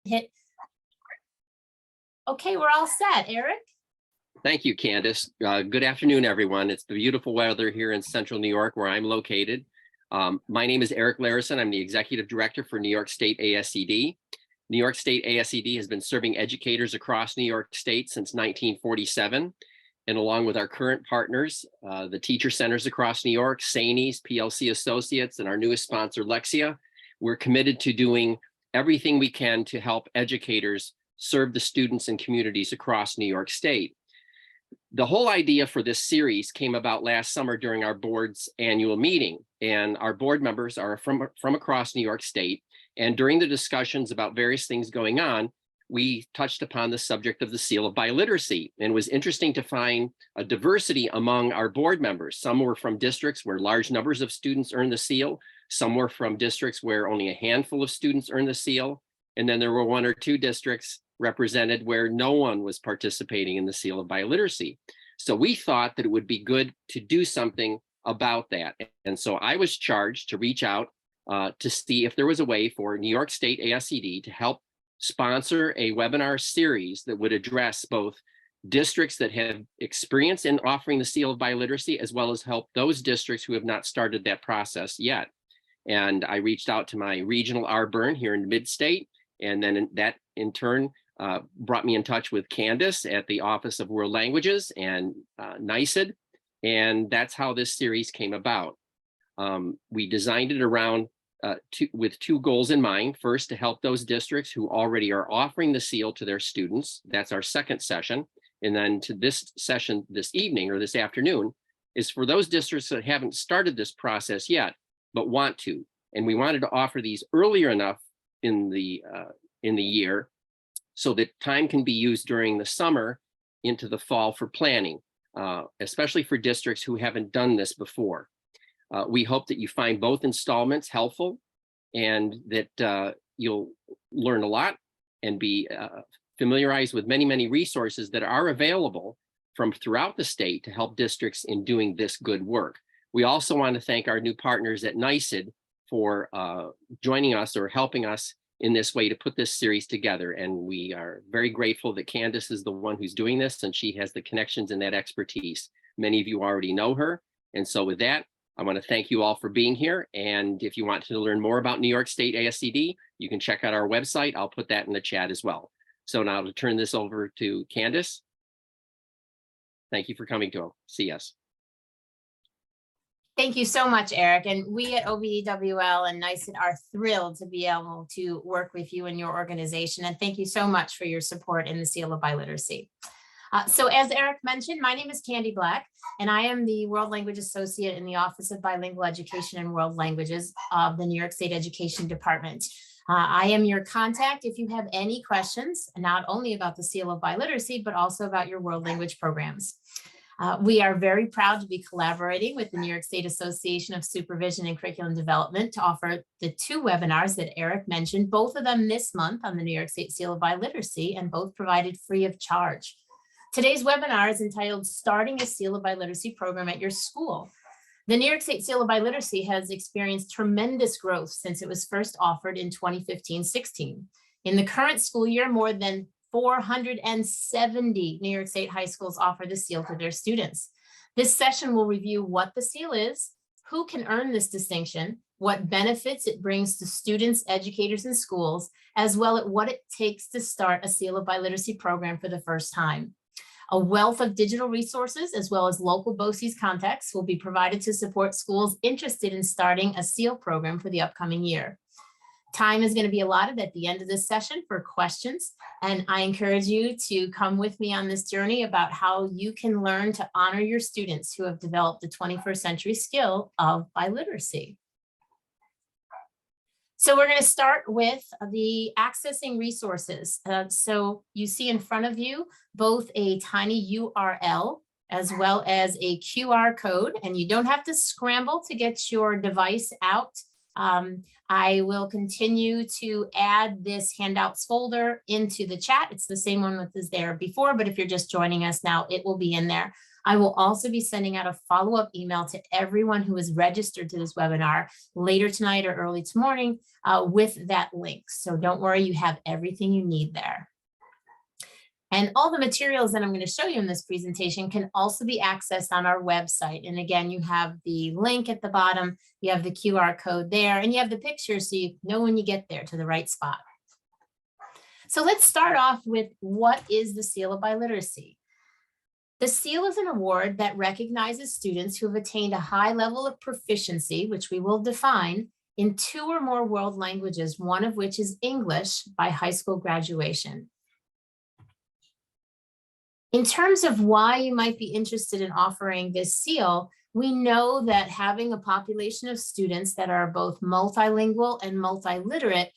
hit. Okay, we're all set. Eric? Thank you, Candace. Good afternoon, everyone. It's the beautiful weather here in central New York where I'm located. My name is Eric Larison. I'm the Executive Director for New York State ASCD. New York State ASCD has been serving educators across New York State since 1947. And along with our current partners, the teacher centers across New York, SANES, PLC Associates, and our newest sponsor, Lexia, we're committed to doing everything we can to help educators serve the students and communities across New York State. The whole idea for this series came about last summer during our board's annual meeting, and our board members are from across New York State. And during the discussions about various things going on, we touched upon the subject of the Seal of Biliteracy, and it was interesting to find a diversity among our board members. Some were from districts where large numbers of students earn the seal. Some were from districts where only a handful of students earn the seal. And then there were one or two districts represented where no one was participating in the Seal of Biliteracy. So we thought that it would be good to do something about that. And so I was charged to reach out to see if there was a way for New York State ASCD to help sponsor a webinar series that would address both districts that have experience in offering the Seal of Biliteracy, as well as help those districts who have not started that process yet. And I reached out to my regional RBERN here in Mid-State, and then that in turn brought me in touch with Candace at the Office of World Languages and NYSSB, and that's how this series came about. We designed it around with two goals in mind. First, to help those districts who already are offering the seal to their students. That's our second session. And then to this session this evening or this afternoon is for those districts that haven't started this process yet, but want to. And we wanted to offer these earlier enough in the year so that time can be used during the summer into the fall for planning, especially for districts who haven't done this before. We hope that you find both installments helpful and that you'll learn a lot and be familiarized with many, many resources that are available from throughout the state to help districts in doing this good work. We also want to thank our new partners at NYSSB for joining us or helping us in this way to put this series together. And we are very grateful that Candace is the one who's doing this, and she has the connections and that expertise. Many of you already know her. And so with that, I want to thank you all for being here. And if you want to learn more about New York State ASCD, you can check out our website. I'll put that in the chat as well. So now to turn this over to Candace. Thank you for coming to CS. Thank you so much, Eric. And we at OBEWL and NYSSB are thrilled to be able to work with you and your organization. And thank you so much for your support in the Seal of Biliteracy. So as Eric mentioned, my name is Candy Black, and I am the World Language Associate in the Office of Bilingual Education and World Languages of the New York State Education Department. I am your contact if you have any questions, not only about the Seal of Biliteracy, but also about your world language programs. We are very proud to be collaborating with the New York State Association of Supervision and Curriculum Development to offer the two webinars that Eric mentioned, both of them this month on the New York State Seal of Biliteracy, and both provided free of charge. Today's webinar is entitled Starting a Seal of Biliteracy Program at Your School. The New York State Seal of Biliteracy has experienced tremendous growth since it was first offered in 2015-16. In the current school year, more than 470 New York State high schools offer the seal to their students. This session will review what the seal is, who can earn this distinction, what benefits it brings to students, educators, and schools, as well as what it takes to start a Seal of Biliteracy program for the first time. A wealth of digital resources, as well as local BOCES contacts, will be provided to support schools interested in starting a SEAL program for the upcoming year. Time is going to be allotted at the end of this session for questions, and I encourage you to come with me on this journey about how you can learn to honor your students who have developed the 21st century skill of biliteracy. So we're going to start with the accessing resources. So you see in front of you both a tiny URL as well as a QR code, and you don't have to scramble to get your device out. I will continue to add this handouts folder into the chat. It's the same one that was there before, but if you're just joining us now, it will be in there. I will also be sending out a follow-up email to everyone who is registered to this webinar later tonight or early tomorrow morning with that link. So don't worry, you have everything you need there. And all the materials that I'm going to show you in this presentation can also be accessed on our website. And again, you have the link at the bottom, you have the QR code there, and you have the picture so you know when you get there to the right spot. So let's start off with what is the Seal of Biliteracy? The seal is an award that recognizes students who have attained a high level of proficiency, which we will define, in 2 or more world languages, one of which is English, by high school graduation. In terms of why you might be interested in offering this seal, we know that having a population of students that are both multilingual and multiliterate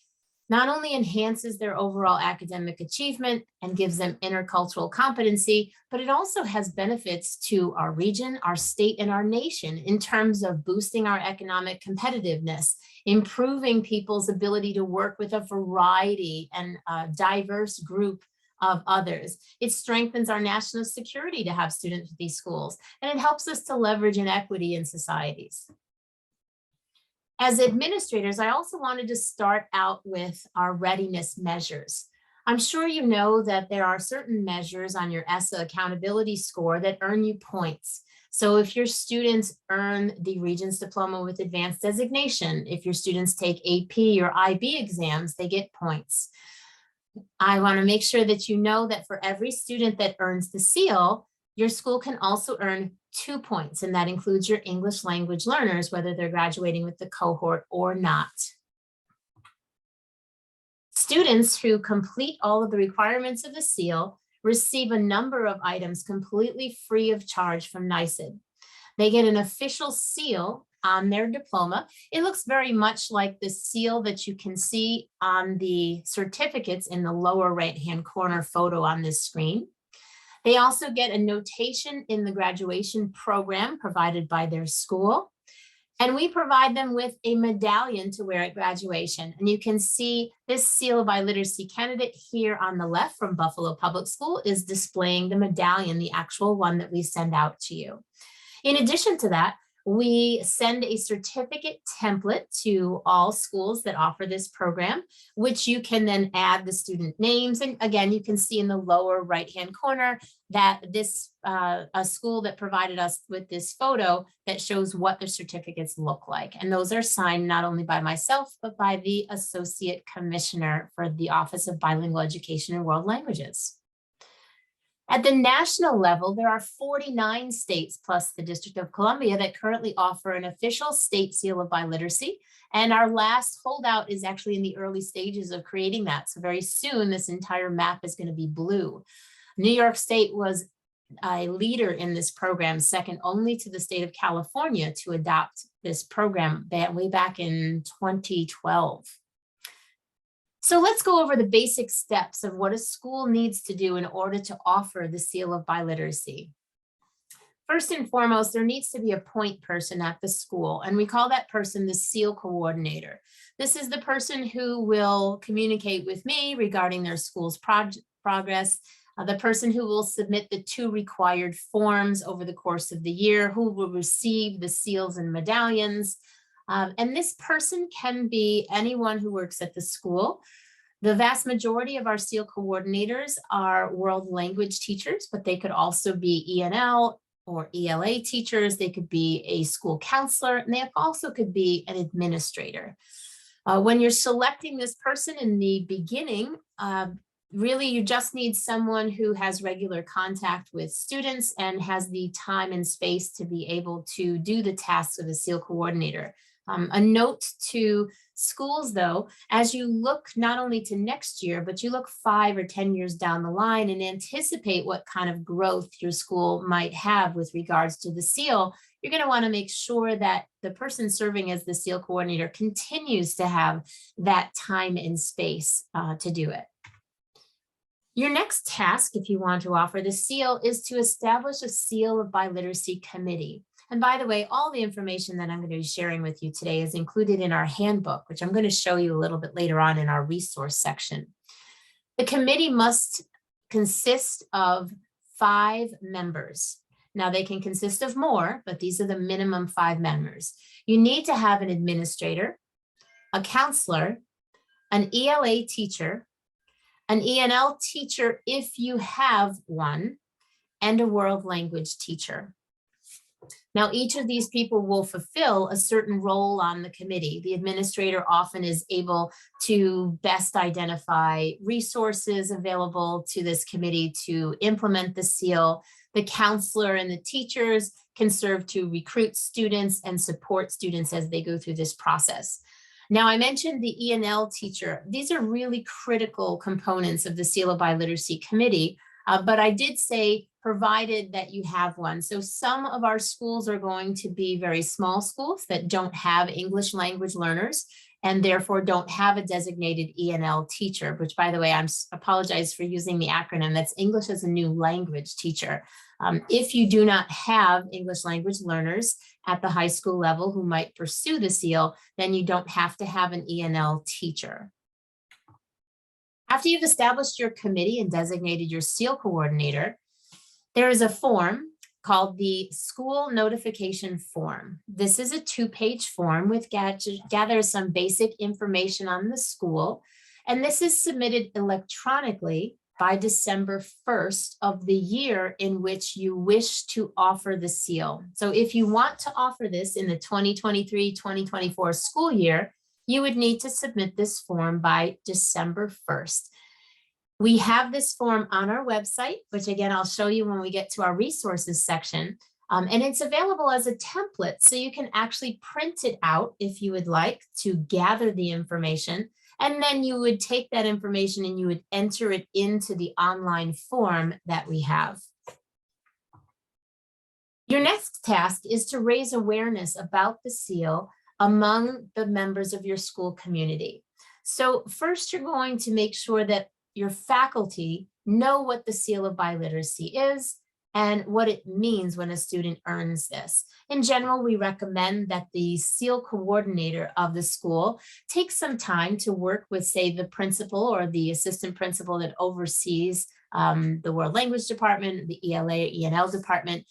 not only enhances their overall academic achievement and gives them intercultural competency, but it also has benefits to our region, our state, and our nation in terms of boosting our economic competitiveness, improving people's ability to work with a variety and a diverse group of others. It strengthens our national security to have students at these schools, and it helps us to leverage inequity in societies. As administrators, I also wanted to start out with our readiness measures. I'm sure you know that there are certain measures on your ESSA accountability score that earn you points. So if your students earn the Regents Diploma with Advanced Designation, if your students take AP or IB exams, they get points. I want to make sure that you know that for every student that earns the seal, your school can also earn 2 points, and that includes your English language learners, whether they're graduating with the cohort or not. Students who complete all of the requirements of the seal receive a number of items completely free of charge from NYSSB. They get an official seal on their diploma. It looks very much like the seal that you can see on the certificates in the lower right-hand corner photo on this screen. They also get a notation in the graduation program provided by their school. And we provide them with a medallion to wear at graduation. And you can see this Seal of Biliteracy candidate here on the left from Buffalo Public School is displaying the medallion, the actual one that we send out to you. In addition to that, we send a certificate template to all schools that offer this program, which you can then add the student names. And again, you can see in the lower right-hand corner that this a school that provided us with this photo that shows what the certificates look like. And those are signed not only by myself, but by the Associate Commissioner for the Office of Bilingual Education and World Languages. At the national level, there are 49 states plus the District of Columbia that currently offer an official state seal of biliteracy. And our last holdout is actually in the early stages of creating that. So very soon, this entire map is going to be blue. New York State was a leader in this program, second only to the state of California to adopt this program way back in 2012. So let's go over the basic steps of what a school needs to do in order to offer the Seal of Biliteracy. First and foremost, there needs to be a point person at the school, and we call that person the seal coordinator. This is the person who will communicate with me regarding their school's progress, the person who will submit the 2 required forms over the course of the year, who will receive the seals and medallions. And this person can be anyone who works at the school. The vast majority of our seal coordinators are world language teachers, but they could also be ENL or ELA teachers. They could be a school counselor, and they also could be an administrator. When you're selecting this person in the beginning, really you just need someone who has regular contact with students and has the time and space to be able to do the tasks of a seal coordinator. A note to schools, though, as you look not only to next year, but you look 5 or 10 years down the line and anticipate what kind of growth your school might have with regards to the seal, you're going to want to make sure that the person serving as the seal coordinator continues to have that time and space to do it. Your next task, if you want to offer the seal, is to establish a Seal of Biliteracy committee. And by the way, all the information that I'm going to be sharing with you today is included in our handbook, which I'm going to show you a little bit later on in our resource section. The committee must consist of 5 members. Now they can consist of more, but these are the minimum 5 members. You need to have an administrator, a counselor, an ELA teacher, an ENL teacher if you have one, and a world language teacher. Now, each of these people will fulfill a certain role on the committee. The administrator often is able to best identify resources available to this committee to implement the seal. The counselor and the teachers can serve to recruit students and support students as they go through this process. Now, I mentioned the ENL teacher. These are really critical components of the Seal of Biliteracy Committee, but I did say provided that you have one. So some of our schools are going to be very small schools that don't have English language learners and therefore don't have a designated ENL teacher, which, by the way, I apologize for using the acronym. That's English as a New Language teacher. If you do not have English language learners at the high school level who might pursue the seal, then you don't have to have an ENL teacher. After you've established your committee and designated your seal coordinator, there is a form called the school notification form. This is a 2-page form which gathers some basic information on the school, and this is submitted electronically by December 1st of the year in which you wish to offer the seal. So if you want to offer this in the 2023-2024 school year, you would need to submit this form by December 1st. We have this form on our website, which again, I'll show you when we get to our resources section. And it's available as a template, so you can actually print it out if you would like to gather the information. And then you would take that information and you would enter it into the online form that we have. Your next task is to raise awareness about the seal among the members of your school community. So first, you're going to make sure that your faculty know what the Seal of Biliteracy is and what it means when a student earns this. In general, we recommend that the seal coordinator of the school take some time to work with, say, the principal or the assistant principal that oversees the World Language Department, the ELA or ENL department,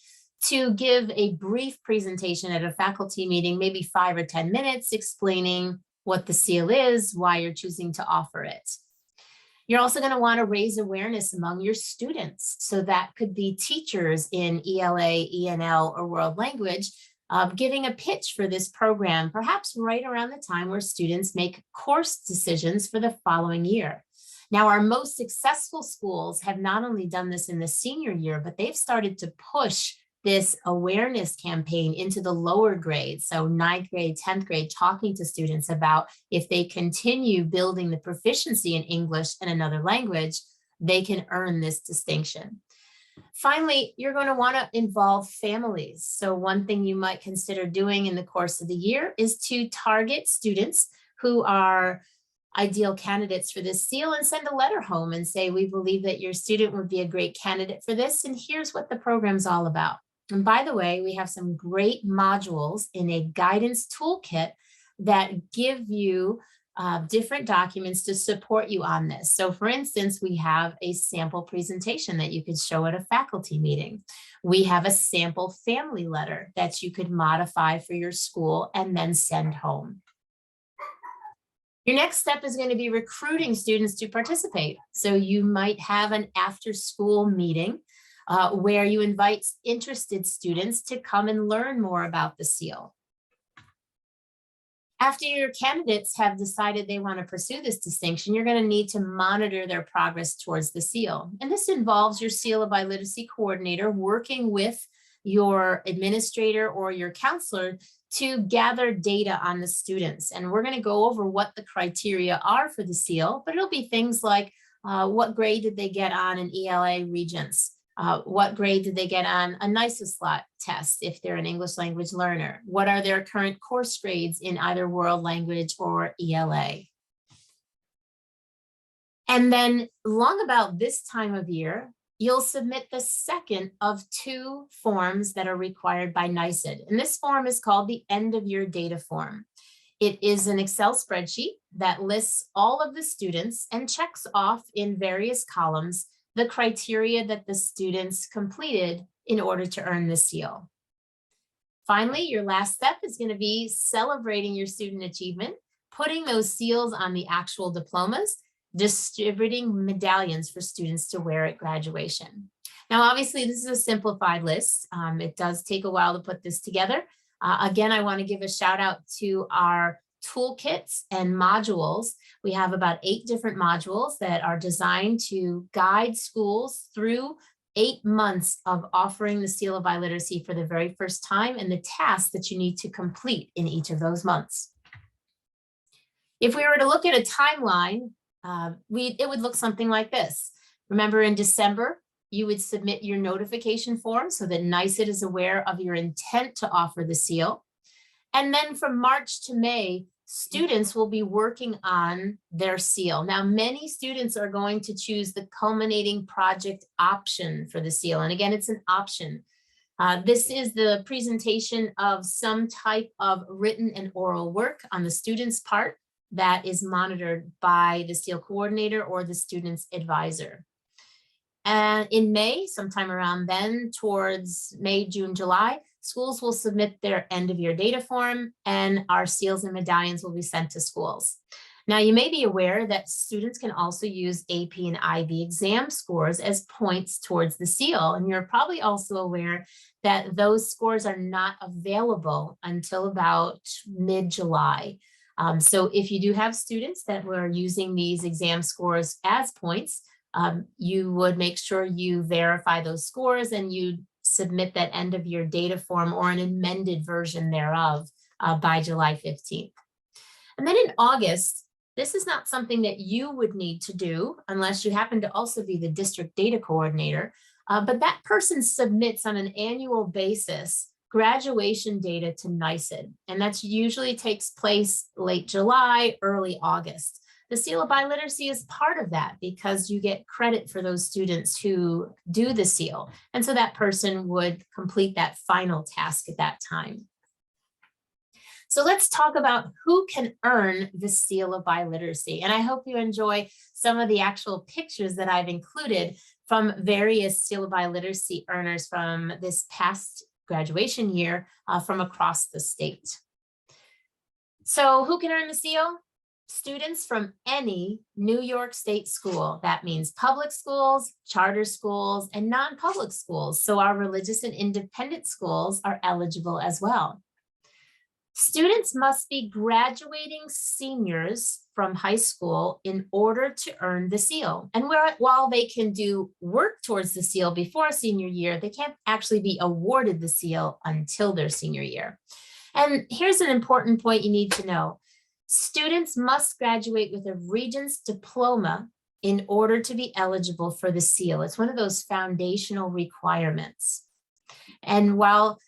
to give a brief presentation at a faculty meeting, maybe 5 or 10 minutes, explaining what the seal is, why you're choosing to offer it. You're also going to want to raise awareness among your students. So that could be teachers in ELA, ENL, or World Language, giving a pitch for this program, perhaps right around the time where students make course decisions for the following year. Now, our most successful schools have not only done this in the senior year, but they've started to push this awareness campaign into the lower grades. So 9th grade, 10th grade, talking to students about if they continue building the proficiency in English and another language, they can earn this distinction. Finally, you're going to want to involve families. So one thing you might consider doing in the course of the year is to target students who are ideal candidates for this seal and send a letter home and say, we believe that your student would be a great candidate for this, and here's what the program's all about. And by the way, we have some great modules in a guidance toolkit that give you different documents to support you on this. So for instance, we have a sample presentation that you could show at a faculty meeting. We have a sample family letter that you could modify for your school and then send home. Your next step is going to be recruiting students to participate. So you might have an after-school meeting where you invite interested students to come and learn more about the seal. After your candidates have decided they want to pursue this distinction, you're going to need to monitor their progress towards the seal. And this involves your Seal of Biliteracy coordinator working with your administrator or your counselor to gather data on the students. And we're going to go over what the criteria are for the seal, but it'll be things like what grade did they get on an ELA Regents? What grade did they get on a NYSSB test if they're an English language learner? What are their current course grades in either World Language or ELA? And then long about this time of year, you'll submit the second of 2 forms that are required by NYSSB. And this form is called the end of year data form. It is an Excel spreadsheet that lists all of the students and checks off in various columns the criteria that the students completed in order to earn the seal. Finally, your last step is going to be celebrating your student achievement, putting those seals on the actual diplomas, distributing medallions for students to wear at graduation. Now, obviously, this is a simplified list. It does take a while to put this together. Again, I want to give a shout out to our toolkits and modules. We have about 8 different modules that are designed to guide schools through 8 months of offering the Seal of Biliteracy for the very first time and the tasks that you need to complete in each of those months. If we were to look at a timeline, it would look something like this. Remember, in December, you would submit your notification form so that NYSSB is aware of your intent to offer the seal. And then from March to May, students will be working on their seal. Now, many students are going to choose the culminating project option for the seal. And again, it's an option. This is the presentation of some type of written and oral work on the student's part that is monitored by the seal coordinator or the student's advisor. And in May, sometime around then, towards May, June, July, schools will submit their end of year data form and our seals and medallions will be sent to schools. Now, you may be aware that students can also use AP and IB exam scores as points towards the seal. And you're probably also aware that those scores are not available until about mid-July. So if you do have students that were using these exam scores as points, you would make sure you verify those scores and you submit that end of year data form or an amended version thereof by July 15th. And then in August, this is not something that you would need to do unless you happen to also be the district data coordinator, but that person submits on an annual basis graduation data to NYSSB, and that usually takes place late July, early August. The Seal of Biliteracy is part of that because you get credit for those students who do the seal. And so that person would complete that final task at that time. So let's talk about who can earn the Seal of Biliteracy. And I hope you enjoy some of the actual pictures that I've included from various Seal of Biliteracy earners from this past graduation year from across the state. So who can earn the seal? Students from any New York State school. That means public schools, charter schools, and non-public schools. So our religious and independent schools are eligible as well. Students must be graduating seniors from high school in order to earn the seal. And while they can do work towards the seal before senior year, they can't actually be awarded the seal until their senior year. And here's an important point you need to know. Students must graduate with a Regents diploma in order to be eligible for the seal. It's one of those foundational requirements. And while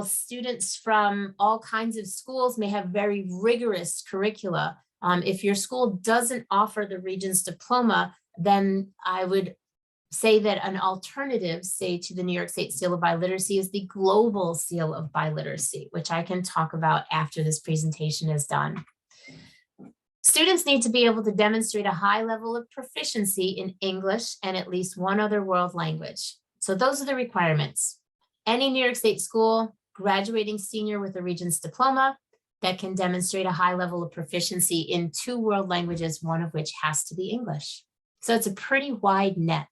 students from all kinds of schools may have very rigorous curricula, if your school doesn't offer the Regents diploma, then I would say that an alternative, say, to the New York State Seal of Biliteracy is the Global Seal of Biliteracy, which I can talk about after this presentation is done. Students need to be able to demonstrate a high level of proficiency in English and at least one other world language. So those are the requirements. Any New York State school graduating senior with a Regents diploma that can demonstrate a high level of proficiency in 2 world languages, one of which has to be English. So it's a pretty wide net.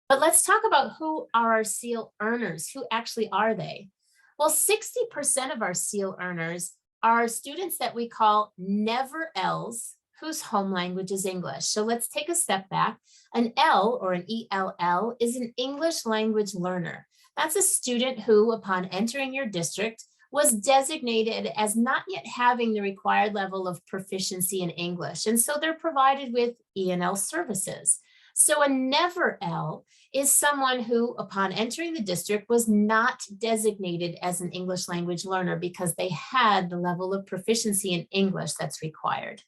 But let's talk about who are our seal earners. Who actually are they? Well, 60% of our seal earners are students that we call never Ls, whose home language is English. So let's take a step back. An L, or an ELL, is an English language learner. That's a student who, upon entering your district, was designated as not yet having the required level of proficiency in English. And so they're provided with E&L services. So a never L is someone who, upon entering the district, was not designated as an English language learner because they had the level of proficiency in English that's required.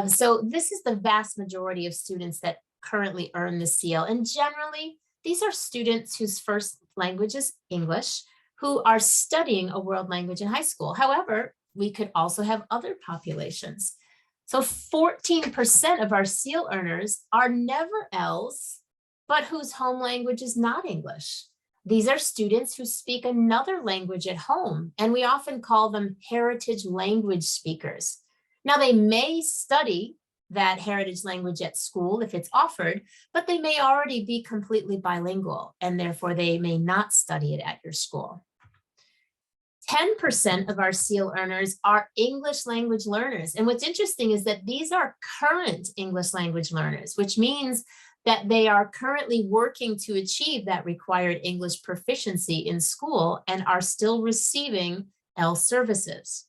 So this is the vast majority of students that currently earn the seal. And generally, these are students whose first language is English, who are studying a world language in high school. However, we could also have other populations. So 14% of our SEAL earners are never else, but whose home language is not English. These are students who speak another language at home, and we often call them heritage language speakers. Now, they may study that heritage language at school if it's offered, but they may already be completely bilingual, and therefore they may not study it at your school. 10% of our SEAL earners are English language learners. And what's interesting is that these are current English language learners, which means that they are currently working to achieve that required English proficiency in school and are still receiving ELS services.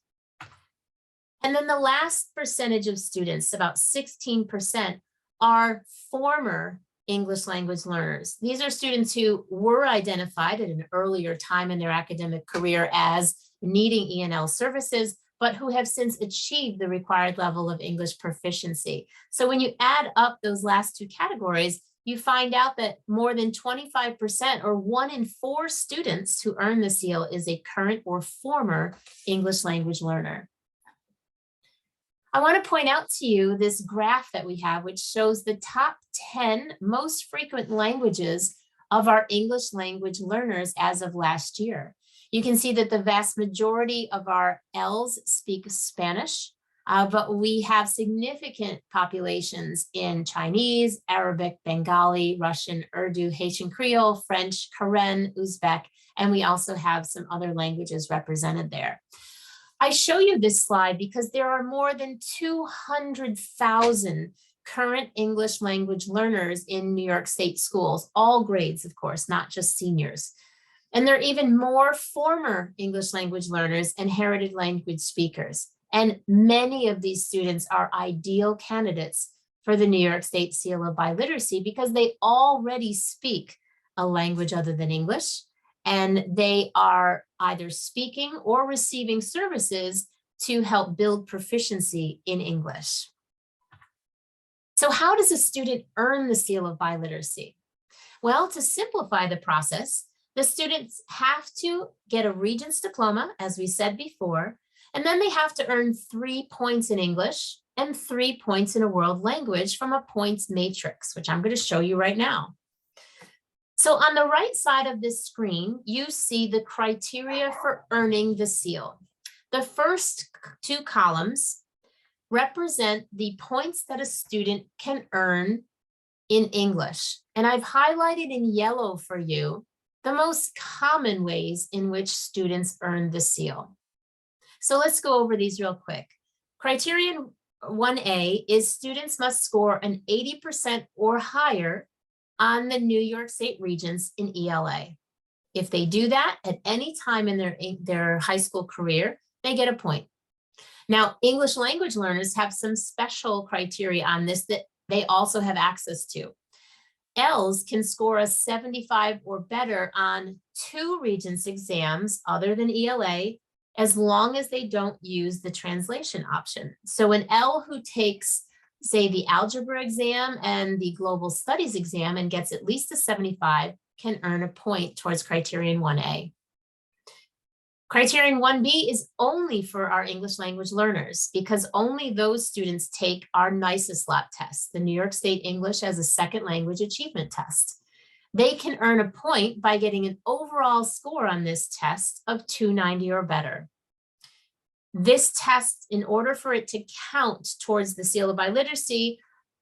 And then the last percentage of students, about 16%, are former English language learners. These are students who were identified at an earlier time in their academic career as needing ENL services, but who have since achieved the required level of English proficiency. So when you add up those last two categories, you find out that more than 25%, or 1 in 4 students who earn the seal, is a current or former English language learner. I want to point out to you this graph that we have, which shows the top 10 most frequent languages of our English language learners as of last year. You can see that the vast majority of our ELs speak Spanish, but we have significant populations in Chinese, Arabic, Bengali, Russian, Urdu, Haitian Creole, French, Karen, Uzbek, and we also have some other languages represented there. I show you this slide because there are more than 200,000 current English language learners in New York State schools, all grades, of course, not just seniors. And there are even more former English language learners and heritage language speakers. And many of these students are ideal candidates for the New York State Seal of Biliteracy because they already speak a language other than English, and they are either speaking or receiving services to help build proficiency in English. So how does a student earn the Seal of Biliteracy? Well, to simplify the process, the students have to get a Regents diploma, as we said before, and then they have to earn 3 points in English and 3 points in a world language from a points matrix, which I'm going to show you right now. So on the right side of this screen, you see the criteria for earning the seal. The first 2 columns represent the points that a student can earn in English. And I've highlighted in yellow for you the most common ways in which students earn the seal. So let's go over these real quick. Criterion 1A is students must score an 80% or higher on the New York State Regents in ELA. If they do that at any time in their high school career, they get a point. Now, English language learners have some special criteria on this that they also have access to. ELs can score a 75 or better on 2 Regents exams other than ELA, as long as they don't use the translation option. So an EL who takes, say, the algebra exam and the global studies exam and gets at least a 75 can earn a point towards criterion 1A. Criterion 1B is only for our English language learners because only those students take our NYSSB test, the New York State English as a Second Language Achievement Test. They can earn a point by getting an overall score on this test of 290 or better. This test, in order for it to count towards the Seal of Biliteracy,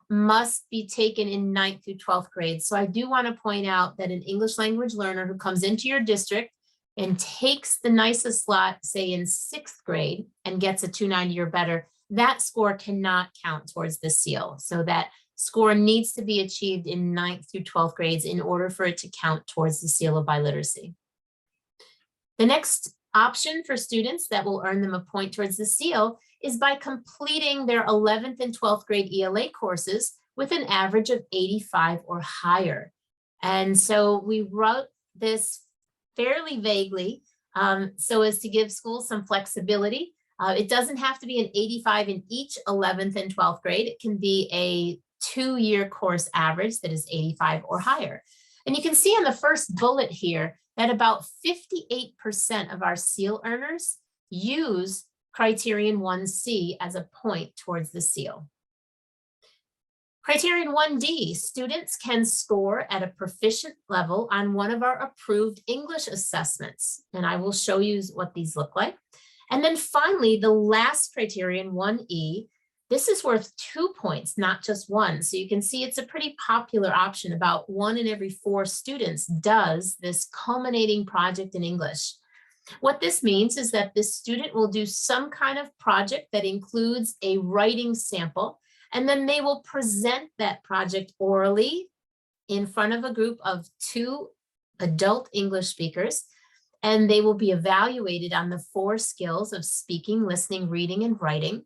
must be taken in 9th through 12th grade. So I do want to point out that an English language learner who comes into your district and takes the NYSSB slot, say in 6th grade, and gets a 290 or better, that score cannot count towards the seal. So that score needs to be achieved in 9th through 12th grades in order for it to count towards the Seal of Biliteracy. The next option for students that will earn them a point towards the seal is by completing their 11th and 12th grade ELA courses with an average of 85 or higher. And so we wrote this fairly vaguely so as to give schools some flexibility. It doesn't have to be an 85 in each 11th and 12th grade. It can be a 2-year course average that is 85 or higher. And you can see on the first bullet here that about 58% of our seal earners use Criterion 1C as a point towards the seal. Criterion 1D, students can score at a proficient level on one of our approved English assessments. And I will show you what these look like. And then finally, the last criterion 1E, this is worth 2 points, not just one. So you can see it's a pretty popular option. About 1 in every 4 students does this culminating project in English. What this means is that this student will do some kind of project that includes a writing sample, and then they will present that project orally in front of a group of 2 adult English speakers, and they will be evaluated on the 4 skills of speaking, listening, reading, and writing.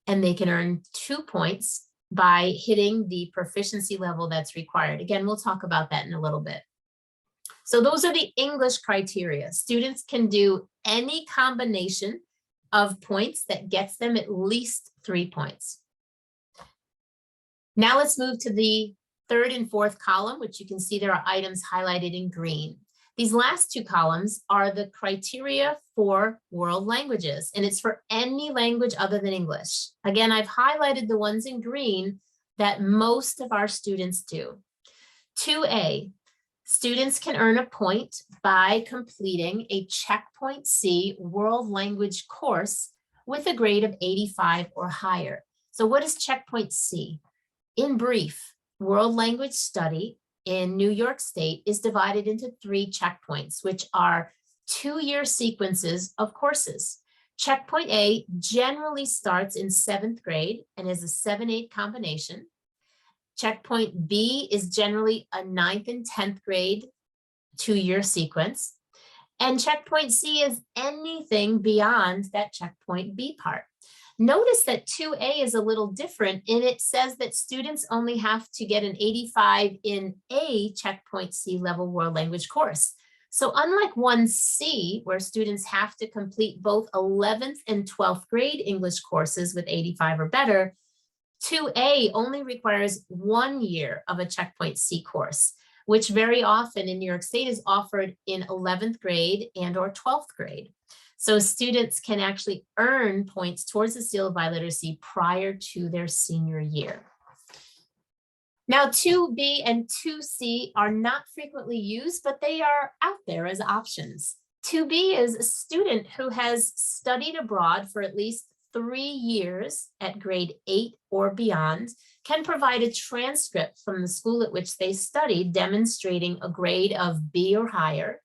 And they can earn 2 points by hitting the proficiency level that's required. Again, we'll talk about that in a little bit. So those are the English criteria. Students can do any combination of points that gets them at least 3 points. Now let's move to the 3rd and 4th column, which you can see there are items highlighted in green. These last 2 columns are the criteria for world languages, and it's for any language other than English. Again, I've highlighted the ones in green that most of our students do. 2A, students can earn a point by completing a Checkpoint C world language course with a grade of 85 or higher. So what is Checkpoint C? In brief, world language study in New York State is divided into 3 checkpoints, which are 2-year sequences of courses. Checkpoint A generally starts in 7th grade and is a 7-8 combination. Checkpoint B is generally a 9th and 10th grade 2-year sequence. And checkpoint C is anything beyond that checkpoint B part. Notice that 2A is a little different, and it says that students only have to get an 85 in a checkpoint C level world language course. So unlike 1C, where students have to complete both 11th and 12th grade English courses with 85 or better, 2A only requires 1 year of a checkpoint C course, which very often in New York State is offered in 11th grade and or 12th grade. So students can actually earn points towards the Seal of Biliteracy prior to their senior year. Now, 2B and 2C are not frequently used, but they are out there as options. 2B is a student who has studied abroad for at least 3 years at grade 8 or beyond, can provide a transcript from the school at which they studied demonstrating a grade of B or higher,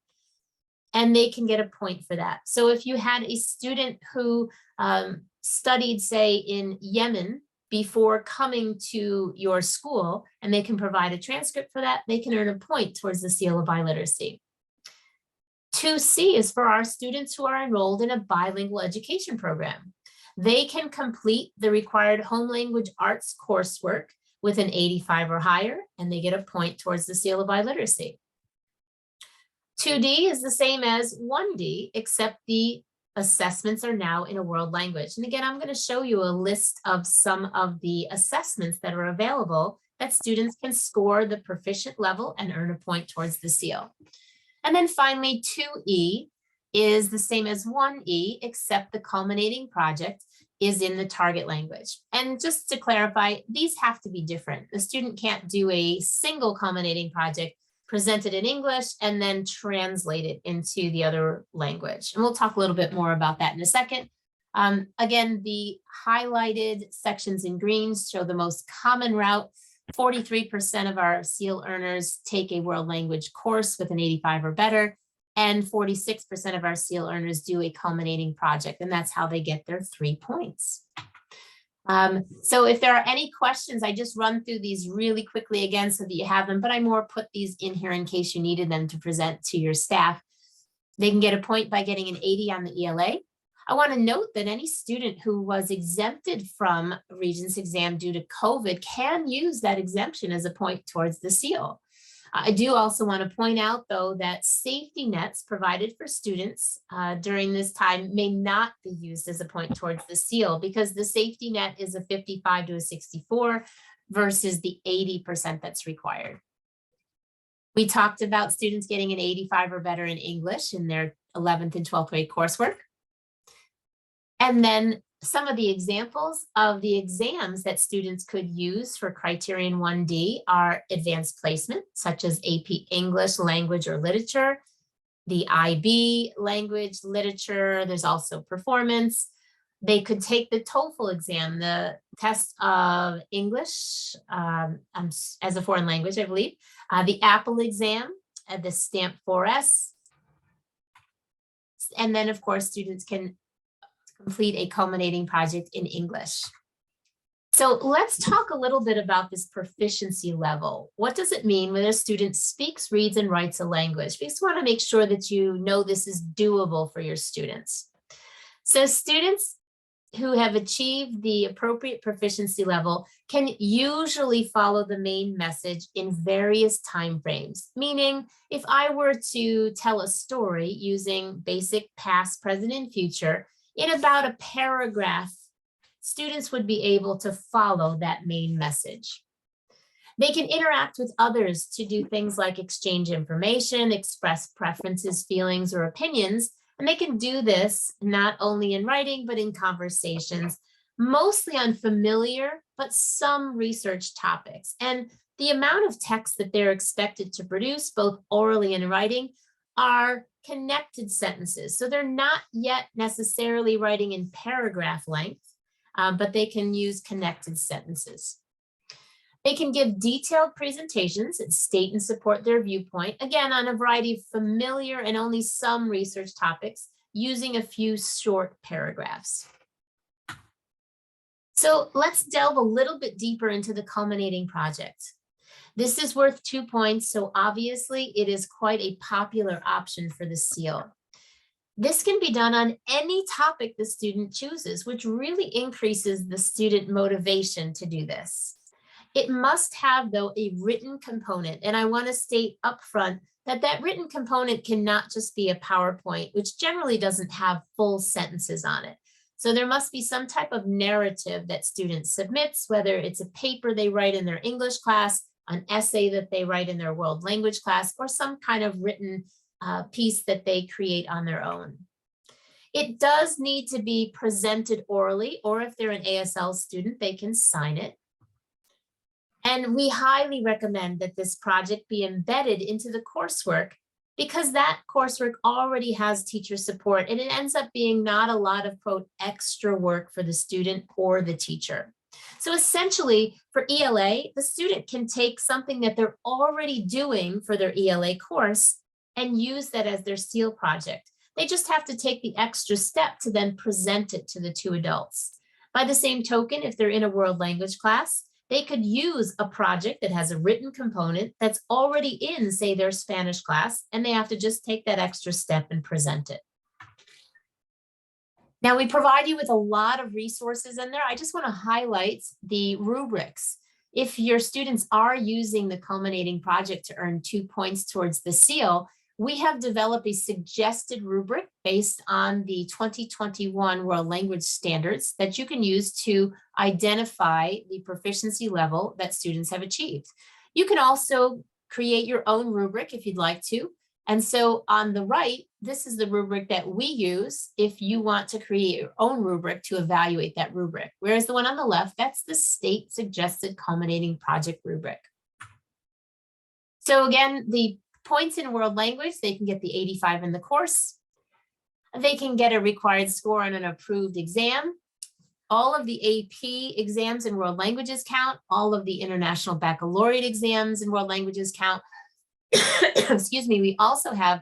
and they can get a point for that. So if you had a student who studied, say, in Yemen before coming to your school, and they can provide a transcript for that, they can earn a point towards the Seal of Biliteracy. 2C is for our students who are enrolled in a bilingual education program. They can complete the required home language arts coursework with an 85 or higher, and they get a point towards the Seal of Biliteracy. 2D is the same as 1D, except the assessments are now in a world language. And again, I'm going to show you a list of some of the assessments that are available that students can score the proficient level and earn a point towards the seal. And then finally, 2E is the same as 1E, except the culminating project is in the target language. And just to clarify, these have to be different. The student can't do a single culminating project presented in English and then translated into the other language. And we'll talk a little bit more about that in a second. Again, the highlighted sections in green show the most common route. 43% of our SEAL earners take a world language course with an 85 or better, and 46% of our SEAL earners do a culminating project, and that's how they get their 3 points. So if there are any questions, I just run through these really quickly again so that you have them, but I more put these in here in case you needed them to present to your staff. They can get a point by getting an 80 on the ELA. I want to note that any student who was exempted from Regents exam due to COVID can use that exemption as a point towards the seal. I do also want to point out, though, that safety nets provided for students during this time may not be used as a point towards the seal, because the safety net is a 55 to a 64 versus the 80% that's required. We talked about students getting an 85 or better in English in their 11th and 12th grade coursework. And then some of the examples of the exams that students could use for Criterion 1D are advanced placement, such as AP English, Language, or Literature, the IB, Language, Literature. There's also performance. They could take the TOEFL exam, the test of English as a foreign language, I believe, the Apple exam, the Stamp 4S. And then, of course, students can complete a culminating project in English. So let's talk a little bit about this proficiency level. What does it mean when a student speaks, reads, and writes a language? We just want to make sure that you know this is doable for your students. So students who have achieved the appropriate proficiency level can usually follow the main message in various time frames. Meaning, if I were to tell a story using basic past, present, and future, in about a paragraph, students would be able to follow that main message. They can interact with others to do things like exchange information, express preferences, feelings, or opinions. And they can do this not only in writing, but in conversations, mostly on familiar, but some research topics. And the amount of text that they're expected to produce, both orally and in writing, are connected sentences. So they're not yet necessarily writing in paragraph length, but they can use connected sentences. They can give detailed presentations and state and support their viewpoint, again, on a variety of familiar and only some research topics, using a few short paragraphs. So let's delve a little bit deeper into the culminating project. This is worth 2 points, so obviously it is quite a popular option for the seal. This can be done on any topic the student chooses, which really increases the student motivation to do this. It must have, though, a written component, and I want to state upfront that that written component cannot just be a PowerPoint, which generally doesn't have full sentences on it. So there must be some type of narrative that students submits, whether it's a paper they write in their English class, an essay that they write in their world language class, or some kind of written piece that they create on their own. It does need to be presented orally, or if they're an ASL student, they can sign it. And we highly recommend that this project be embedded into the coursework, because that coursework already has teacher support, and it ends up being not a lot of, quote, extra work for the student or the teacher. So essentially, for ELA, the student can take something that they're already doing for their ELA course and use that as their SEAL project. They just have to take the extra step to then present it to the two adults. By the same token, if they're in a world language class, they could use a project that has a written component that's already in, say, their Spanish class, and they have to just take that extra step and present it. Now, we provide you with a lot of resources in there. I just want to highlight the rubrics. If your students are using the culminating project to earn 2 points towards the seal, we have developed a suggested rubric based on the 2021 World Language Standards that you can use to identify the proficiency level that students have achieved. You can also create your own rubric if you'd like to. And so on the right, this is the rubric that we use if you want to create your own rubric to evaluate that rubric. Whereas the one on the left, that's the state suggested culminating project rubric. So again, the points in world language, they can get the 85 in the course. They can get a required score on an approved exam. All of the AP exams in world languages count. All of the international baccalaureate exams in world languages count. Excuse me, we also have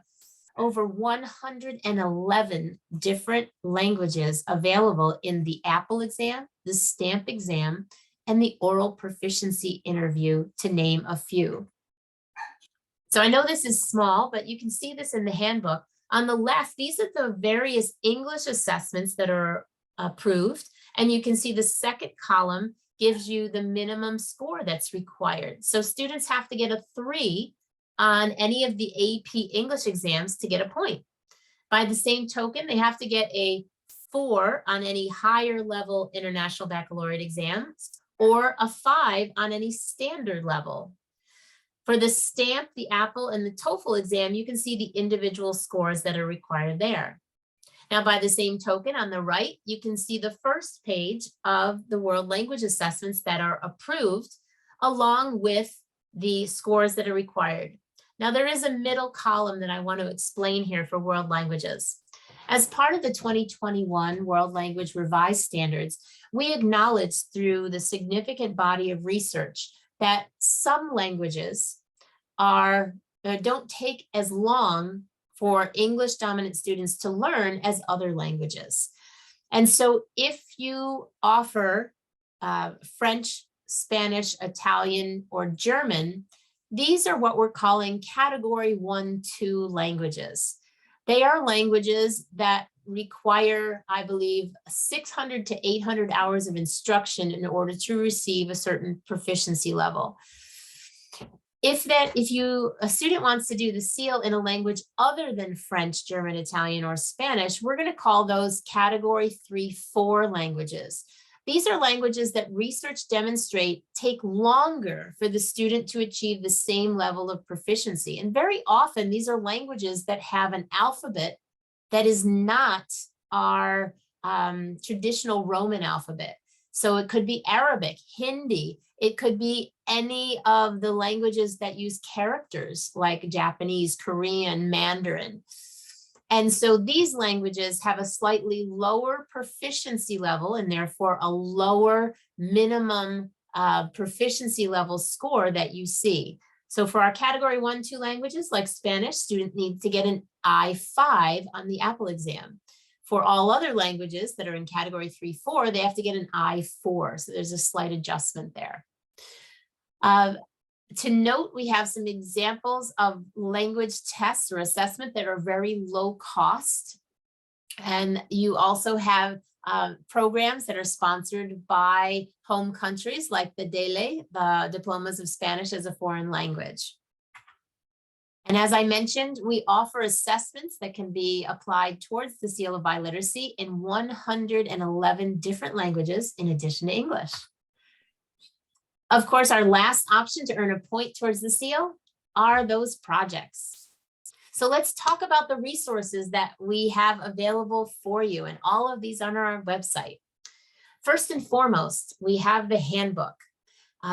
over 111 different languages available in the Apple exam, the Stamp exam, and the oral proficiency interview, to name a few. So I know this is small, but you can see this in the handbook. On the left, these are the various English assessments that are approved. And you can see the second column gives you the minimum score that's required. So students have to get a 3 on any of the AP English exams to get a point. By the same token, they have to get a 4 on any higher level international baccalaureate exams, or a 5 on any standard level. For the Stamp, the Apple, and the TOEFL exam, you can see the individual scores that are required there. Now, by the same token, on the right, you can see the first page of the world language assessments that are approved, along with the scores that are required. Now, there is a middle column that I want to explain here for world languages. As part of the 2021 World Language Revised Standards, we acknowledge through the significant body of research that some languages don't take as long for English dominant students to learn as other languages. And so if you offer French, Spanish, Italian, or German, these are what we're calling category 1, 2 languages. They are languages that require, I believe, 600 to 800 hours of instruction in order to receive a certain proficiency level. If a student wants to do the seal in a language other than French, German, Italian, or Spanish, we're going to call those category 3, 4 languages. These are languages that research demonstrate take longer for the student to achieve the same level of proficiency. And very often, these are languages that have an alphabet that is not our traditional Roman alphabet. So it could be Arabic, Hindi. It could be any of the languages that use characters like Japanese, Korean, Mandarin. And so these languages have a slightly lower proficiency level and therefore a lower minimum proficiency level score that you see. So for our category 1, 2 languages like Spanish, student needs to get an I5 on the Apple exam. For all other languages that are in category 3, 4, they have to get an I4. So there's a slight adjustment there. To note, we have some examples of language tests or assessment that are very low cost. And you also have programs that are sponsored by home countries like the DELE, the Diplomas of Spanish as a Foreign Language. And as I mentioned, we offer assessments that can be applied towards the Seal of Biliteracy in 111 different languages in addition to English. Of course, our last option to earn a point towards the seal are those projects. So let's talk about the resources that we have available for you, and all of these on our website. First and foremost, we have the handbook.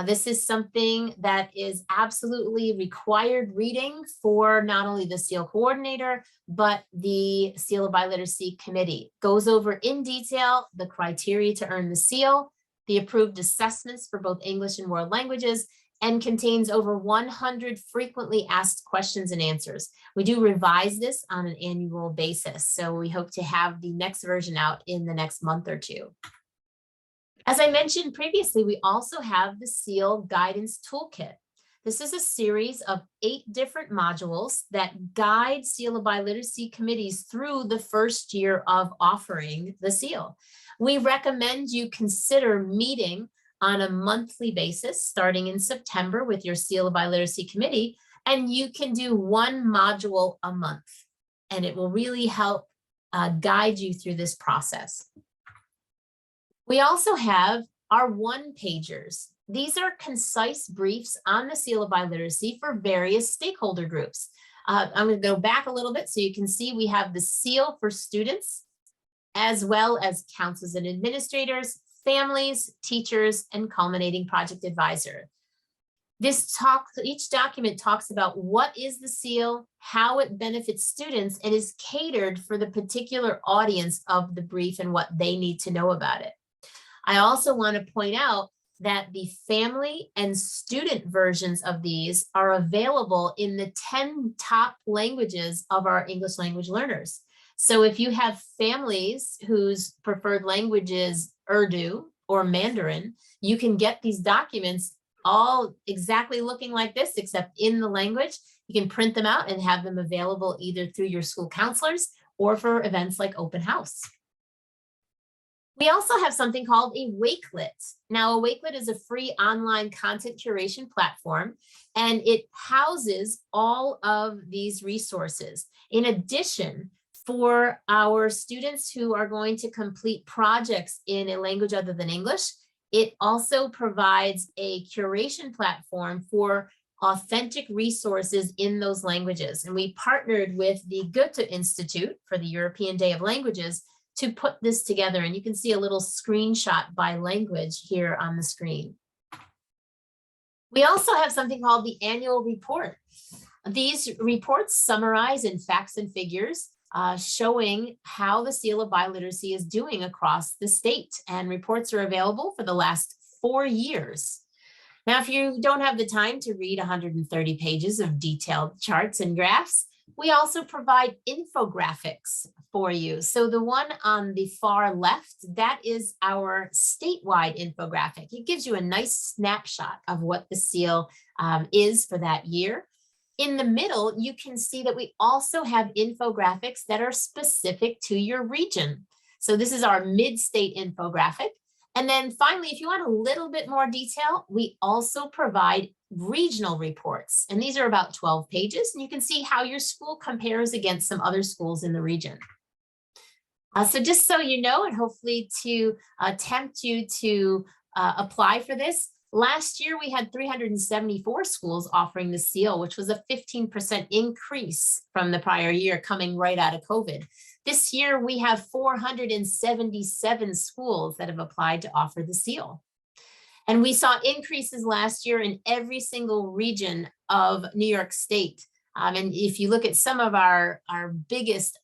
This is something that is absolutely required reading for not only the seal coordinator, but the Seal of Biliteracy committee. Goes over in detail the criteria to earn the seal, the approved assessments for both English and world languages, and contains over 100 frequently asked questions and answers. We do revise this on an annual basis, so we hope to have the next version out in the next month or two. As I mentioned previously, we also have the Seal Guidance Toolkit. This is a series of 8 different modules that guide Seal of Biliteracy committees through the first year of offering the seal. We recommend you consider meeting on a monthly basis starting in September with your Seal of Biliteracy committee, and you can do 1 module a month, and it will really help guide you through this process. We also have our one-pagers. These are concise briefs on the Seal of Biliteracy for various stakeholder groups. I'm going to go back a little bit so you can see we have the seal for students, as well as councils and administrators, families, teachers, and culminating project advisor. Each document talks about what is the seal, how it benefits students, and is catered for the particular audience of the brief and what they need to know about it. I also want to point out that the family and student versions of these are available in the 10 top languages of our English language learners. So if you have families whose preferred language is Urdu or Mandarin, you can get these documents all exactly looking like this, except in the language. You can print them out and have them available either through your school counselors or for events like open house. We also have something called a Wakelet. Now, a Wakelet is a free online content curation platform, and it houses all of these resources. In addition, for our students who are going to complete projects in a language other than English, it also provides a curation platform for authentic resources in those languages. And we partnered with the Goethe Institute for the European Day of Languages to put this together. And you can see a little screenshot by language here on the screen. We also have something called the annual report. These reports summarize in facts and figures, showing how the Seal of Biliteracy is doing across the state. And reports are available for the last 4 years. Now, if you don't have the time to read 130 pages of detailed charts and graphs, we also provide infographics for you. So the one on the far left, that is our statewide infographic. It gives you a nice snapshot of what the seal is for that year. In the middle, you can see that we also have infographics that are specific to your region. So this is our mid-state infographic. And then finally, if you want a little bit more detail, we also provide regional reports. And these are about 12 pages. And you can see how your school compares against some other schools in the region. So just so you know, and hopefully to tempt you to apply for this, last year we had 374 schools offering the seal, which was a 15% increase from the prior year coming right out of COVID. This year we have 477 schools that have applied to offer the seal. And we saw increases last year in every single region of New York State. And if you look at some of our biggest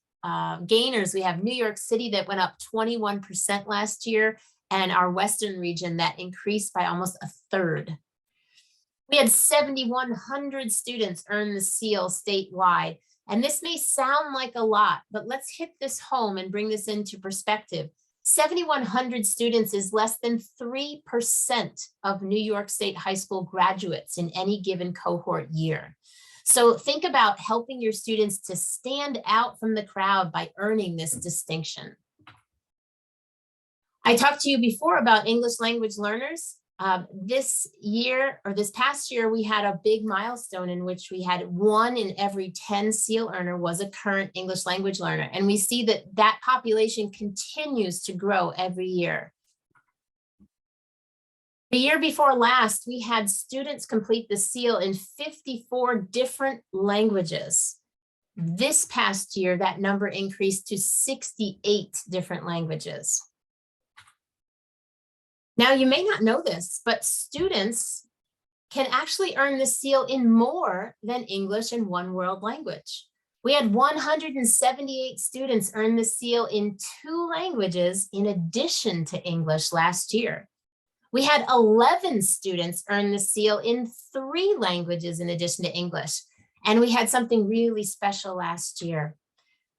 gainers, we have New York City that went up 21% last year, and our Western region that increased by almost a third. We had 7,100 students earn the seal statewide. And this may sound like a lot, but let's hit this home and bring this into perspective. 7,100 students is less than 3% of New York State high school graduates in any given cohort year. So think about helping your students to stand out from the crowd by earning this distinction. I talked to you before about English language learners. This past year, we had a big milestone in which we had 1 in every 10 seal earner was a current English language learner. And we see that that population continues to grow every year. The year before last, we had students complete the seal in 54 different languages. This past year, that number increased to 68 different languages. Now, you may not know this, but students can actually earn the seal in more than English and one world language. We had 178 students earn the seal in 2 languages in addition to English last year. We had 11 students earn the seal in 3 languages in addition to English. And we had something really special last year.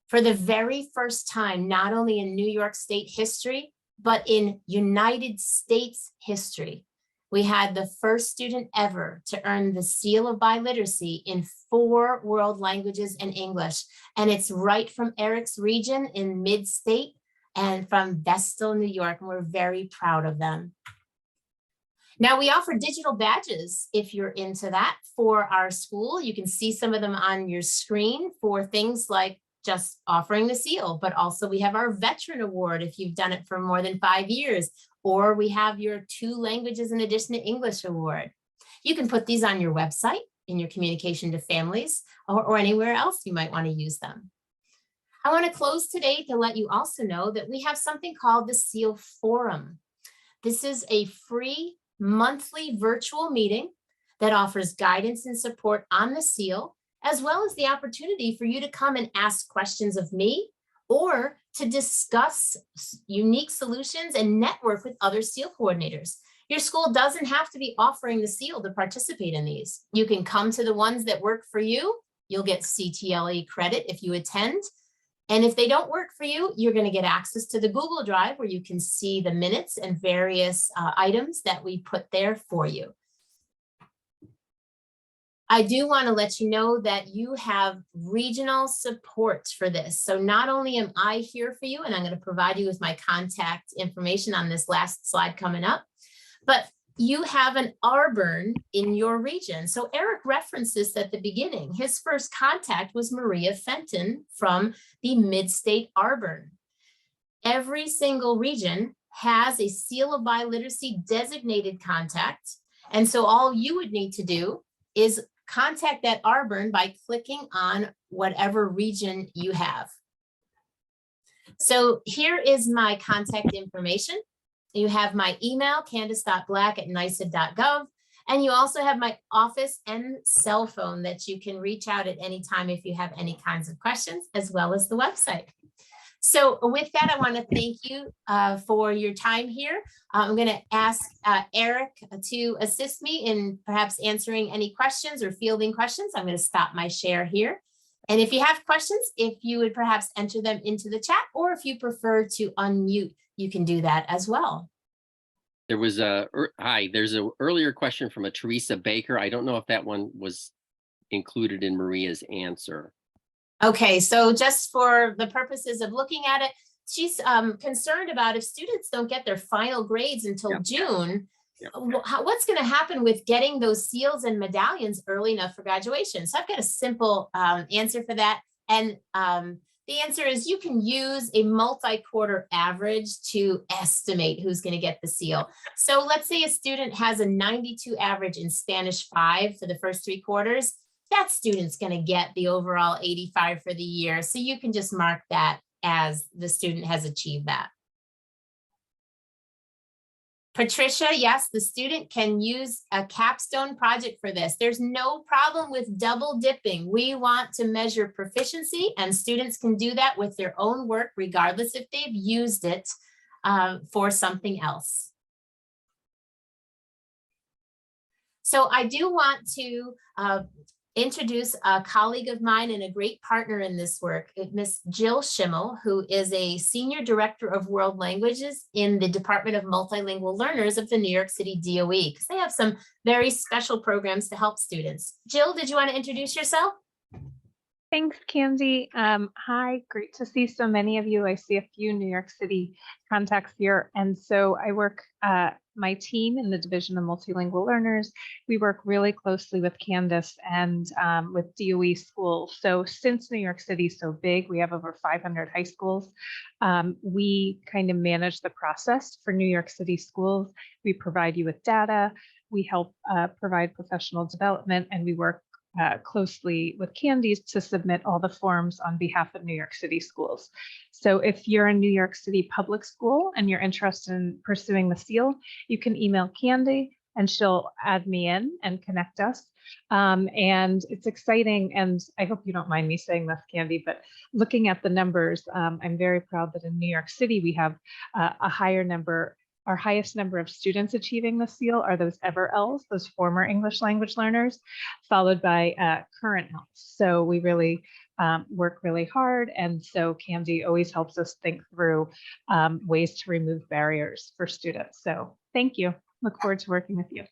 For the very first time, not only in New York State history, but in United States history, we had the first student ever to earn the Seal of Biliteracy in 4 world languages and English. And it's right from Eric's region in mid-state and from Vestal, New York, and we're very proud of them. Now we offer digital badges if you're into that for our school. You can see some of them on your screen for things like just offering the seal, but also we have our veteran award if you've done it for more than 5 years, or we have your 2 languages in addition to English award. You can put these on your website in your communication to families or anywhere else you might want to use them. I want to close today to let you also know that we have something called the Seal Forum. This is a free monthly virtual meeting that offers guidance and support on the seal, as well as the opportunity for you to come and ask questions of me or to discuss unique solutions and network with other seal coordinators. Your school doesn't have to be offering the seal to participate in these. You can come to the ones that work for you. You'll get CTLE credit if you attend. And if they don't work for you, you're going to get access to the Google Drive where you can see the minutes and various items that we put there for you. I do want to let you know that you have regional support for this. So not only am I here for you, and I'm going to provide you with my contact information on this last slide coming up, but you have an Arborn in your region. So Eric referenced this at the beginning. His first contact was Maria Fenton from the Mid-State Arborn. Every single region has a Seal of Biliteracy designated contact. And so all you would need to do is contact at Auburn by clicking on whatever region you have. So here is my contact information. You have my email, candice.black@nysd.gov. And you also have my office and cell phone that you can reach out at any time if you have any kinds of questions, as well as the website. So with that, I want to thank you for your time here. I'm going to ask Eric to assist me in perhaps answering any questions or fielding questions. I'm going to stop my share here. And if you have questions, if you would perhaps enter them into the chat, or if you prefer to unmute, you can do that as well. There was there's an earlier question from a Teresa Baker. I don't know if that one was included in Maria's answer. Okay, so just for the purposes of looking at it, she's concerned about if students don't get their final grades until June, what's going to happen with getting those seals and medallions early enough for graduation? So I've got a simple answer for that. And the answer is you can use a multi-quarter average to estimate who's going to get the seal. So let's say a student has a 92 average in Spanish 5 for the first 3 quarters. That student's going to get the overall 85 for the year. So you can just mark that as the student has achieved that. Patricia, yes, the student can use a capstone project for this. There's no problem with double dipping. We want to measure proficiency, and students can do that with their own work, regardless if they've used it for something else. So I do want to introduce a colleague of mine and a great partner in this work, Miss Jill Schimmel, who is a Senior Director of World Languages in the Department of Multilingual Learners of the New York City DOE, because they have some very special programs to help students. Jill, did you want to introduce yourself? Thanks, Candy. Hi, great to see so many of you. I see a few New York City contacts here. And so I work, my team in the Division of Multilingual Learners, we work really closely with Candice and with DOE schools. So since New York City is so big, we have over 500 high schools. We kind of manage the process for New York City schools. We provide you with data. We help provide professional development, and we work closely with Candice to submit all the forms on behalf of New York City schools. So if you're a New York City public school and you're interested in pursuing the seal, you can email Candy and she'll add me in and connect us. And it's exciting. And I hope you don't mind me saying this, Candy, but looking at the numbers, I'm very proud that in New York City, we have a higher number. Our highest number of students achieving the seal are those EverLs, those former English language learners, followed by current Ls. So we really work really hard. And so Candy always helps us think through ways to remove barriers for students. So thank you. Look forward to working with you.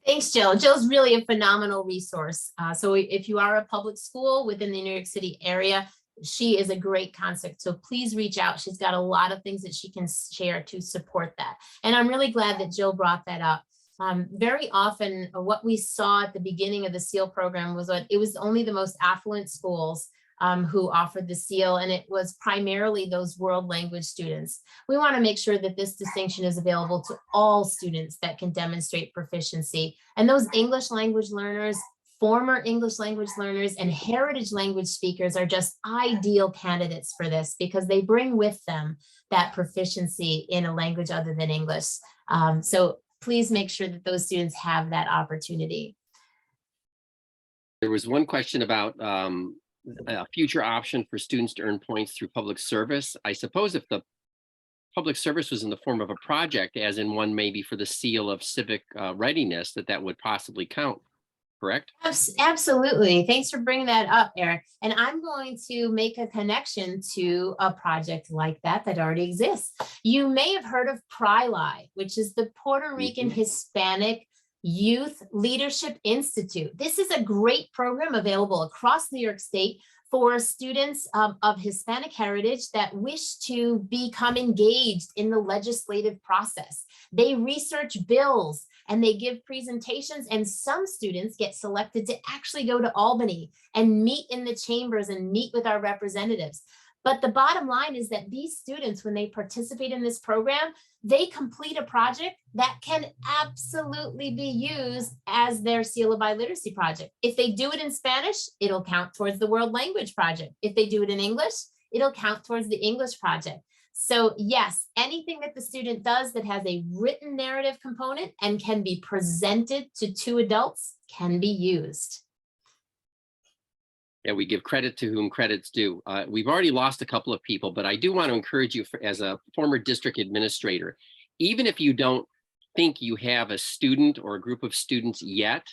Thanks, Jill. Jill's really a phenomenal resource. So if you are a public school within the New York City area, she is a great concept. So please reach out. She's got a lot of things that she can share to support that. And I'm really glad that Jill brought that up. Very often what we saw at the beginning of the SEAL program was that it was only the most affluent schools who offered the SEAL, and it was primarily those world language students. We want to make sure that this distinction is available to all students that can demonstrate proficiency. And those English language learners, former English language learners, and heritage language speakers are just ideal candidates for this because they bring with them that proficiency in a language other than English. So please make sure that those students have that opportunity. There was one question about a future option for students to earn points through public service. I suppose if the public service was in the form of a project, as in one maybe for the seal of civic readiness, that would possibly count. Correct? Absolutely. Thanks for bringing that up, Eric. And I'm going to make a connection to a project like that already exists. You may have heard of PRILI, which is the Puerto Rican Hispanic Youth Leadership Institute. This is a great program available across New York State for students of Hispanic heritage that wish to become engaged in the legislative process. They research bills and they give presentations, and some students get selected to actually go to Albany and meet in the chambers and meet with our representatives. But the bottom line is that these students, when they participate in this program, they complete a project that can absolutely be used as their Seal of Biliteracy project. If they do it in Spanish, it'll count towards the World Language Project. If they do it in English, it'll count towards the English project. So yes, anything that the student does that has a written narrative component and can be presented to two adults can be used. Yeah, we give credit to whom credit's due. We've already lost a couple of people, but I do want to encourage you as a former district administrator, even if you don't think you have a student or a group of students yet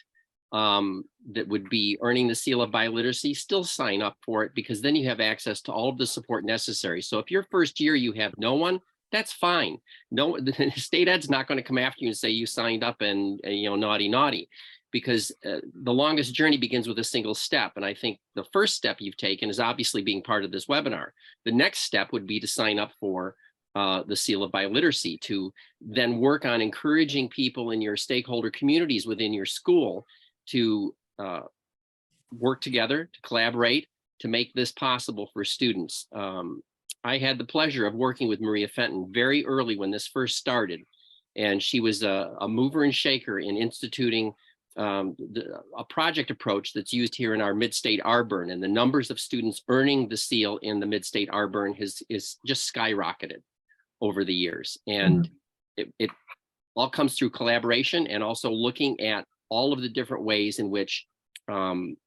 that would be earning the Seal of Biliteracy, still sign up for it, because then you have access to all of the support necessary. So if your first year you have no one, that's fine. No, the state ed's not going to come after you and say you signed up and naughty. Because the longest journey begins with a single step. And I think the first step you've taken is obviously being part of this webinar. The next step would be to sign up for the Seal of Biliteracy, to then work on encouraging people in your stakeholder communities within your school to work together, to collaborate, to make this possible for students. I had the pleasure of working with Maria Fenton very early when this first started. And she was a mover and shaker in instituting a project approach that's used here in our mid-state RBURN, and the numbers of students earning the seal in the mid-state RBURN is just skyrocketed over the years. And it all comes through collaboration and also looking at all of the different ways in which the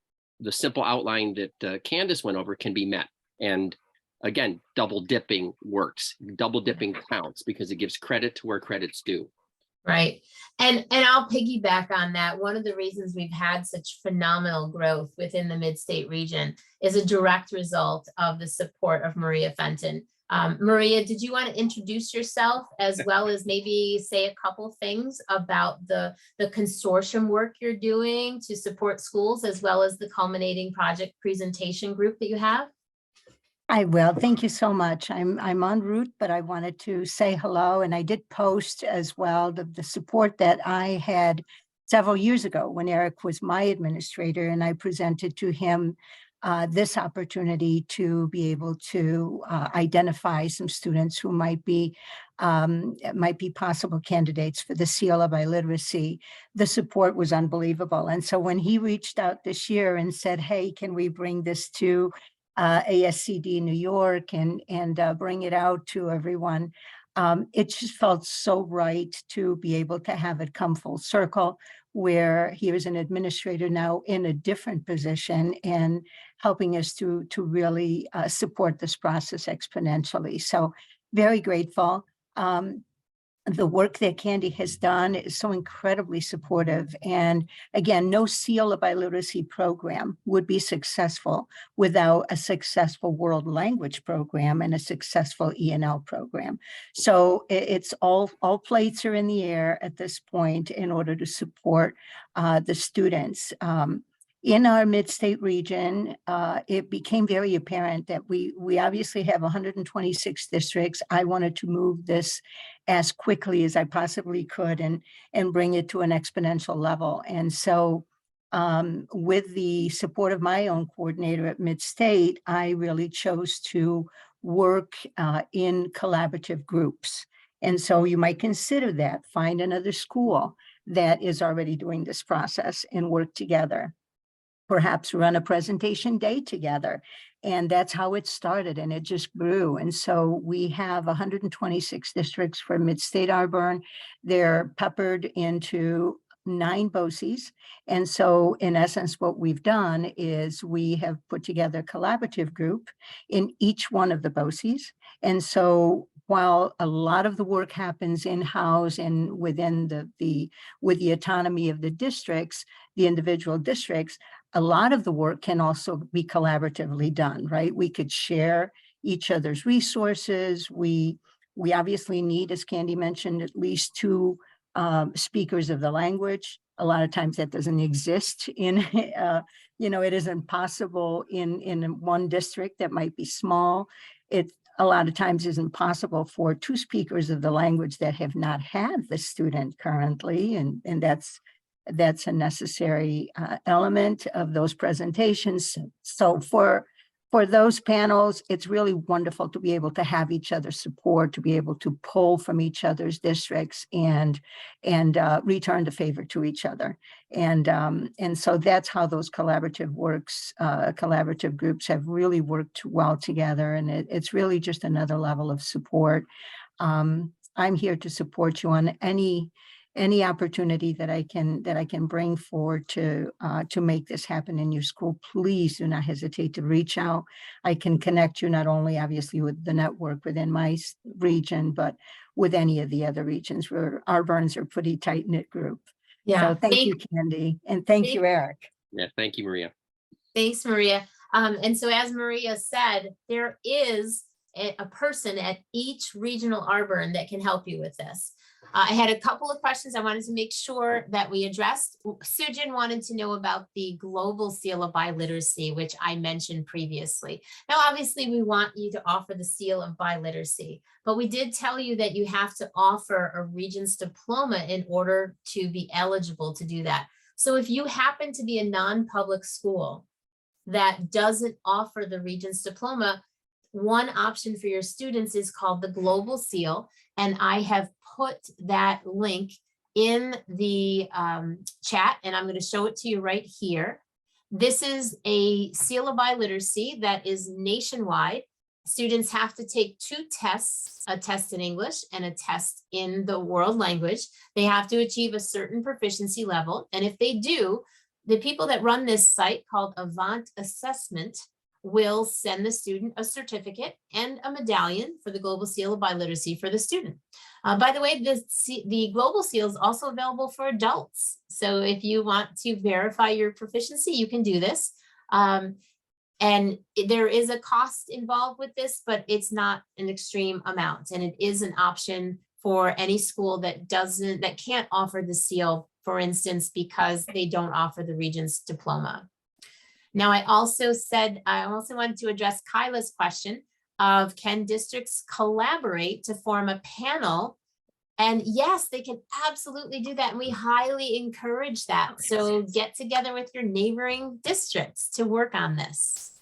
simple outline that Candace went over can be met. And again, double dipping works, double dipping counts, because it gives credit to where credit's due. Right. And I'll piggyback on that. One of the reasons we've had such phenomenal growth within the mid-state region is a direct result of the support of Maria Fenton. Maria, did you want to introduce yourself, as well as maybe say a couple things about the consortium work you're doing to support schools, as well as the culminating project presentation group that you have? I will. Thank you so much. I'm en route, but I wanted to say hello, and I did post as well the support that I had several years ago when Eric was my administrator, and I presented to him this opportunity to be able to identify some students who might be possible candidates for the Seal of Biliteracy. The support was unbelievable. And so when he reached out this year and said, hey, can we bring this to ASCD New York and bring it out to everyone, it just felt so right to be able to have it come full circle, where he was an administrator now in a different position and helping us to really support this process exponentially. So very grateful. The work that Candy has done is so incredibly supportive. And again, no Seal of Biliteracy program would be successful without a successful world language program and a successful ENL program. So it's all plates are in the air at this point in order to support the students. In our mid-state region, it became very apparent that we obviously have 126 districts. I wanted to move this as quickly as I possibly could and bring it to an exponential level. And so with the support of my own coordinator at Mid-State, I really chose to work in collaborative groups. And so you might consider that, find another school that is already doing this process and work together. Perhaps run a presentation day together. And that's how it started, and it just grew. And so we have 126 districts for Mid-State RBURN. They're peppered into 9 BOCES. And so in essence, what we've done is we have put together a collaborative group in each one of the BOCES. And so while a lot of the work happens in-house and within with the autonomy of the districts, the individual districts, a lot of the work can also be collaboratively done, right? We could share each other's resources. We obviously need, as Candy mentioned, at least 2 speakers of the language. A lot of times that doesn't exist in, it isn't possible in one district that might be small. It a lot of times isn't possible for 2 speakers of the language that have not had the student currently, and that's a necessary element of those presentations. So for for those panels, it's really wonderful to be able to have each other's support, to be able to pull from each other's districts and return the favor to each other. And so that's how those collaborative groups have really worked well together. And it's really just another level of support. I'm here to support you on any opportunity that I can bring forward to make this happen in your school. Please do not hesitate to reach out. I can connect you not only obviously with the network within my region, but with any of the other regions where our burns are pretty tight knit group. Yeah. So thank you, Candy, and thank you, Eric. Yeah, thank you, Maria. Thanks, Maria. And so as Maria said, there is a person at each regional RBURN that can help you with this. I had a couple of questions I wanted to make sure that we addressed. Sujin wanted to know about the Global Seal of Biliteracy, which I mentioned previously. Now, obviously, we want you to offer the Seal of Biliteracy, but we did tell you that you have to offer a Regents diploma in order to be eligible to do that. So if you happen to be a non-public school that doesn't offer the Regents diploma, one option for your students is called the Global Seal, and I have put that link in the chat, and I'm going to show it to you right here. This is a Seal of Biliteracy that is nationwide. Students have to take 2 tests, a test in English and a test in the world language. They have to achieve a certain proficiency level, and if they do, the people that run this site called Avant Assessment will send the student a certificate and a medallion for the Global Seal of Biliteracy for the student. By the way, the Global Seal is also available for adults. So if you want to verify your proficiency, you can do this. And there is a cost involved with this, but it's not an extreme amount. And it is an option for any school that can't offer the seal, for instance, because they don't offer the Regents diploma. Now, I also wanted to address Kyla's question of, can districts collaborate to form a panel? And yes, they can absolutely do that. And we highly encourage that. So get together with your neighboring districts to work on this.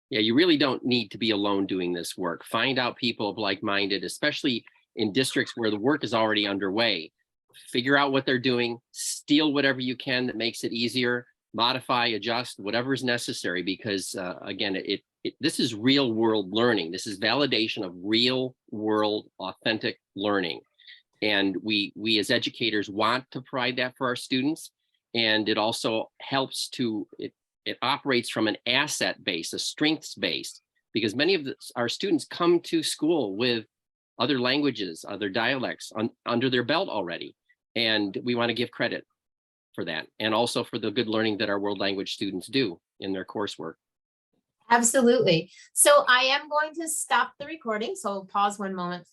Yeah, you really don't need to be alone doing this work. Find out people of like-minded, especially in districts where the work is already underway. Figure out what they're doing, steal whatever you can that makes it easier, modify, adjust, whatever is necessary, because again, this is real world learning. This is validation of real world authentic learning. And we as educators want to provide that for our students. And it also helps to, it operates from an asset base, a strengths base, because many of our students come to school with other languages, other dialects under their belt already. And we want to give credit for that, and also for the good learning that our world language students do in their coursework. Absolutely. So I am going to stop the recording. So pause one moment, please.